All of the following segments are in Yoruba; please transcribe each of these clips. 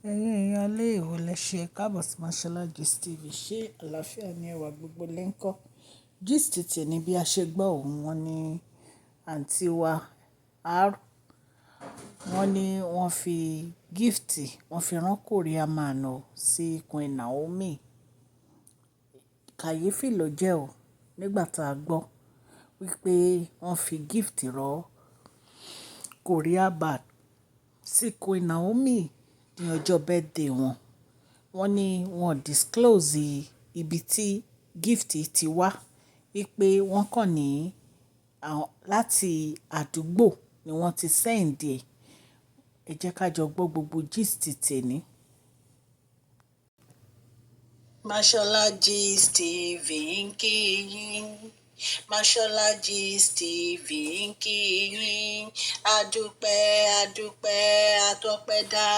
Ẹ̀yin èèyàn ilé ìwò lẹ ṣe káàbọ̀ sí Mashola Gist TV. Ṣé àlàáfíà ni ẹwà gbogbo lè ń kọ́? Gist tèmi bí a ṣe gbọ́ òun wọn ní àǹtí wa R. Wọ́n ní wọ́n fi gíftì wọ́n fi rán Korea man o sí Queen Naomi. Kàyéfì ló jẹ́ o nígbà tá a gbọ́ wípé wọ́n fi gíftì rán Korea man sí Queen Naomi ní ọjọ́ birthday wọn. Wọ́n ní wọ́n disclose ibi tí gift ti wá wípé wọ́n kàn ní láti àdúgbò ni wọ́n ti send ẹ̀. Ẹ jẹ́ ká jọ gbọ́ gbogbo gist tèmi. Mashola Gist TV ń kí yín. Mashola Gist TV ń kí yín. Adúpẹ́ adúpẹ́ atọ́pẹ́dá.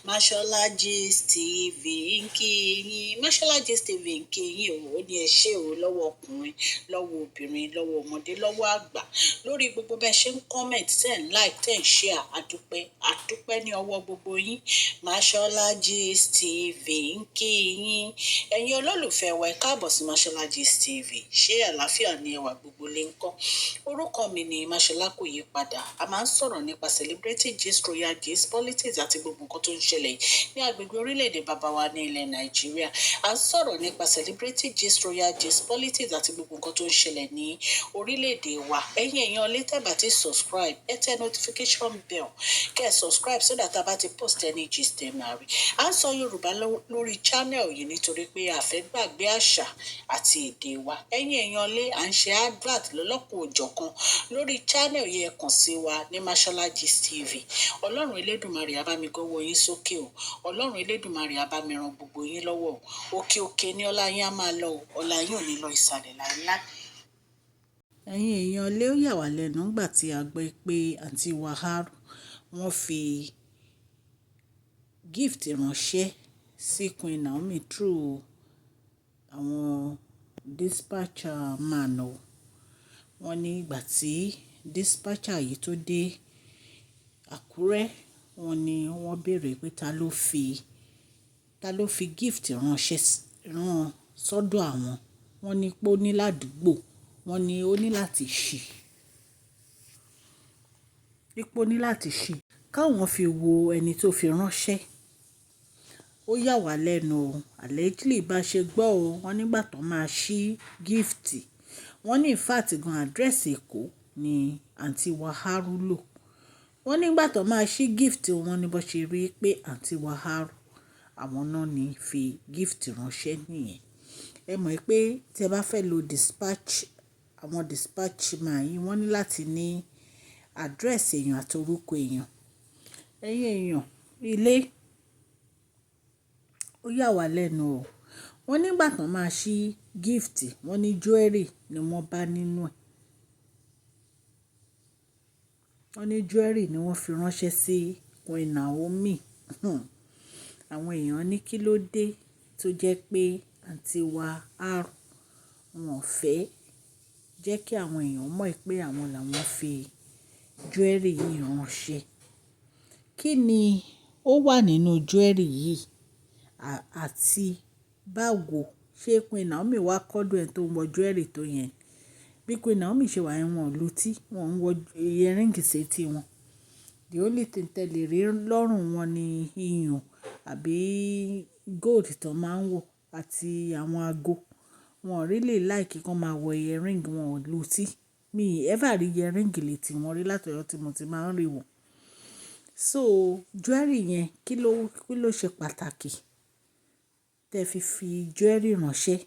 Mashola Gist TV ń kí yín. Mashola Gist TV ń kí yín o. Ó ní ẹ ṣé o lọ́wọ́ ọkùnrin, lọ́wọ́ obìnrin, lọ́wọ́ ọmọdé, lọ́wọ́ àgbà. Lórí gbogbo bẹ́ẹ̀ ṣe ń comment, tẹ̀ ń like, tẹ̀ ń share. Adúpẹ́ adúpẹ́ ní ọwọ́ gbogbo yín. Mashola Gist TV ń kí yín. Ẹ̀yin olólùfẹ́ wa ẹ káàbọ̀ sí Mashola Gist TV. Ṣé àlàáfíà ni ẹwà gbogbo lè ń kọ́? Orúkọ mi ni Mashola kò yí padà. A máa ń sọ̀rọ̀ nípa celebrity gist, royal gist, politics àti gbogbo nǹkan tó ń ṣẹlẹ̀ ní agbègbè orílẹ̀-èdè bàbá wa ní ilẹ̀ Nàìjíríà. A ń sọ̀rọ̀ nípa celebrity gist, royal gist, politics àti gbogbo nǹkan tó ń ṣẹlẹ̀ ní orílẹ̀-èdè wa. Ẹ̀yin èèyàn lè tẹ́ bá ti subscribe, ẹ tẹ notification bell kẹ́ ẹ subscribe so that a bá ti post any gist ẹ máa rí. A ń sọ Yorùbá lórí channel yìí nítorí pé a fẹ́ gbàgbé àṣà àti èdè wa. Ẹ̀yin èèyàn lé à ń ṣe advert lọ́lọ́kùn òjọ̀kan lórí channel yìí, ẹ kàn sí wa ní Mashola Gist TV. Ọlọ́run Elédùmarè á bá mi gbọ́wọ́ yín sókè o. Ọlọ́run Elédùmarè á bá mi ran gbogbo yín lọ́wọ́ o. Òkè òkè ni ọlá yín á máa lọ o. Ọlá yín ò ní lọ ìsàlẹ̀ láíláí. Ẹ̀yin èèyàn lé ó yà wá lẹ́nu nígbà tí a gbọ́ pé àǹtí wa R wọ́n fi gift ránṣẹ́ sí Queen Naomi through àwọn dispatcher man o. Wọ́n ní ìgbà tí dispatcher yìí tó dé Àkúrẹ́, wọ́n ní wọ́n béèrè pé ta ló fi gift ránṣẹ́ rán sọ́dọ̀ àwọn. Wọ́n ní pé ó ní ládùúgbò, wọ́n ní ó ní láti ṣí. Ipò ní láti ṣí káwọn fi wo ẹni tó fi ránṣẹ́. Ó yà wá lẹ́nu o. Allegedly bá ṣe gbọ́ o, wọ́n nígbà tó máa ṣí gift, wọ́n ní in fact gan address Èkó ni àǹtí wa R lò. Wọ́n nígbà tó máa ṣí gift wọn ní bó ṣe rí pé àǹtí wa R àwọn náà ní fi gift ránṣẹ́ nìyẹn. Ẹ mọ̀ pé tí ẹ bá fẹ́ lo àwọn dispatch man yìí, wọ́n ní láti ní address èèyàn àti orúkọ èèyàn. Ẹ̀yin èèyàn ilé ó yà wá lẹ́nu o. Wọ́n nígbà tó máa ṣí gift, wọ́n ní jewelry ni wọ́n bá nínú ẹ̀. Wọ́n ní jewelry ni wọ́n fi ránṣẹ́ sí Queen Naomi. Àwọn èèyàn ní kí ló dé tó jẹ́ pé àǹtí wa R wọn fẹ́ jẹ́ kí àwọn èèyàn mọ̀ pé àwọn làwọn fi jewelry yìí ránṣẹ́. Kí ni ó wà nínú jewelry yìí àti báwo ṣé Queen Naomi wá kọ́dọ̀ ẹ̀ tó ń wọ jewelry tó yẹn? Bí Queen Naomi ṣe wà yẹn, wọn ò lutí, wọn ń wọ earring sétí wọn. The only thing tẹ̀lé rí lọ́rùn wọn ni iyùn àbí gold tó máa ń wọ àti àwọn ago. Wọn ò really like kí wọ́n máa wọ earring, wọn ò lutí. Mi ever rí earring létí wọn rí látọ̀yọ́ tí mo ti máa ń rí wọn. So jewelry yẹn kí ló ṣe pàtàkì tẹ́ fi jewelry ránṣẹ́?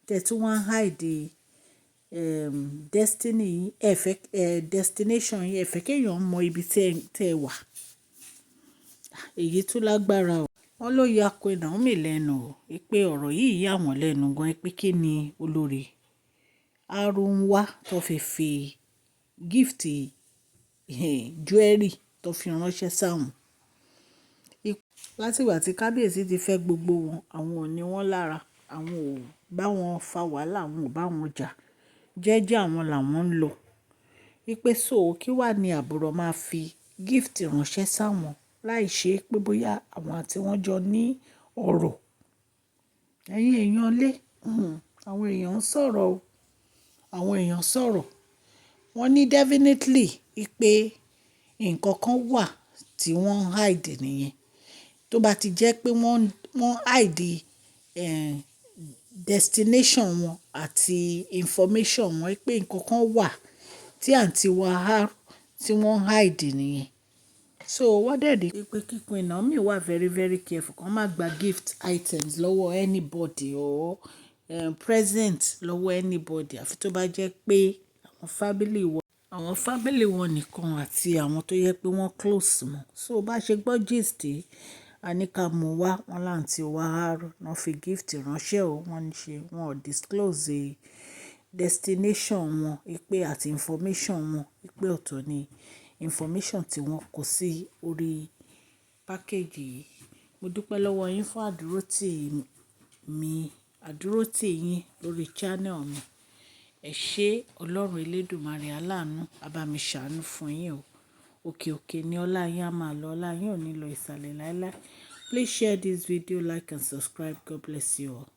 Tẹ́ tún wá hide destiny destination yín, ẹ fẹ́ kéèyàn mọ ibi tẹ́ wà. Èyí tún lágbára o. Wọ́n ló ya Queen Naomi lẹ́nu o pé ọ̀rọ̀ yìí yà wọ́n lẹ́nu gan pé kí ni olórí R ń wá tó fi gift jewelry tó fi ránṣẹ́ sáwọn. Látìgbà tí kábíyèsí ti fẹ́ gbogbo wọn, àwọn ò ní wọ́n lára, àwọn ò bá wọn fa wàhálà, àwọn ò bá wọn jà. Jẹ́jẹ́ àwọn làwọn ń lọ. Wípé so kí wà ní àbúrò máa fi gift ránṣẹ́ sáwọn láì ṣe pé bóyá àwọn àti wọ́n jọ ní ọ̀rọ̀. Ẹ̀yin èèyàn lé, àwọn èèyàn ń sọ̀rọ̀ o. Àwọn èèyàn sọ̀rọ̀. Wọ́n ní definitely pé nǹkan kan wà tí wọ́n hide nìyẹn. Tó bá ti jẹ́ pé wọ́n hide destination wọn àti information wọn pé nǹkan kan wà tí àǹtí wa tí wọ́n hide nìyẹn. So wọ́n dẹ̀ di pé kíkún Naomi wà very very careful kó má gba gift items lọ́wọ́ anybody or present lọ́wọ́ anybody àfi tó bá jẹ́ pé àwọn family wọn nìkan àti àwọn tó yẹ pé wọ́n close mọ́. So bá ṣe gbọ́ gist a ní ká mú wá wọn láǹtí wa wọ́n fi gift ránṣẹ́ o wọ́n ò disclose destination wọn pé àti information wọn pé ọ̀tọ̀ ni information tí wọ́n kọ sí orí package yìí. Mo dúpẹ́ lọ́wọ́ yín fún àdúrótì yín lórí channel mi. Ẹ ṣé Ọlọ́run Elédùmarè aláàánú á bá mi ṣàánú fún yín o. Òkè òkè ni ọlá yín á máa lọ, ọlá yín ò ní lọ ìsàlẹ̀ láéláé. Please share this video, like and subscribe. God bless you all.